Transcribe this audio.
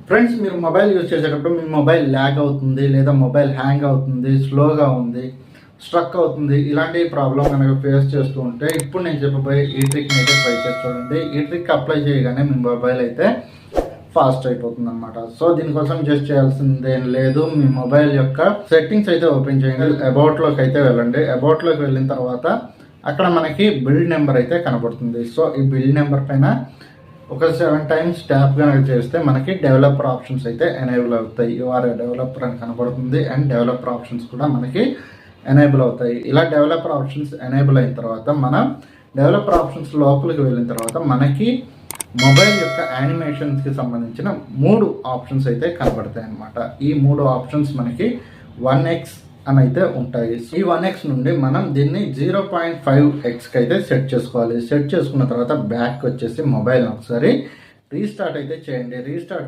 Friends, మీరు mobile use చేసేటప్పుడు మీ mobile lag అవుతుంది, లేదా మొబైల్ హ్యాంగ్ అవుతుంది, స్లోగా ఉంది, స్ట్రక్ అవుతుంది, ఇలాంటి ప్రాబ్లం కనుక ఫేస్ చేస్తూ ఉంటే ఇప్పుడు నేను చెప్పబోయే ఈ ట్రిక్ని అయితే ట్రై చేసి చూడండి. ఈ ట్రిక్ అప్లై చేయగానే మీ మొబైల్ అయితే ఫాస్ట్ అయిపోతుంది అనమాట. సో దీనికోసం జస్ట్ చేయాల్సిందేం లేదు, మీ మొబైల్ యొక్క సెట్టింగ్స్ అయితే ఓపెన్ చేయండి. అబౌట్లోకి అయితే వెళ్ళండి. అబౌట్లోకి వెళ్ళిన తర్వాత అక్కడ మనకి బిల్డ్ నెంబర్ అయితే కనబడుతుంది. సో ఈ బిల్డ్ నెంబర్ పైన ఒక 7 times ట్యాప్ కనుక చేస్తే మనకి డెవలపర్ ఆప్షన్స్ అయితే ఎనేబుల్ అవుతాయి. యూఆర్ డెవలపర్ అని కనబడుతుంది అండ్ డెవలపర్ ఆప్షన్స్ కూడా మనకి ఎనేబుల్ అవుతాయి. ఇలా డెవలపర్ ఆప్షన్స్ ఎనేబుల్ అయిన తర్వాత మనం డెవలపర్ ఆప్షన్స్ లోపలికి వెళ్ళిన తర్వాత మనకి మొబైల్ యొక్క యానిమేషన్స్కి సంబంధించిన 3 ఆప్షన్స్ అయితే కనబడతాయి అన్నమాట. ఈ 3 ఆప్షన్స్ మనకి 1x అని అయితే ఉంటాయి. ఈ 1x నుండి మనం దీన్ని 0.5x అయితే సెట్ చేసుకోవాలి. సెట్ చేసుకున్న తర్వాత బ్యాక్ వచ్చేసి మొబైల్ ఒకసారి రీస్టార్ట్ అయితే చేయండి. రీస్టార్ట్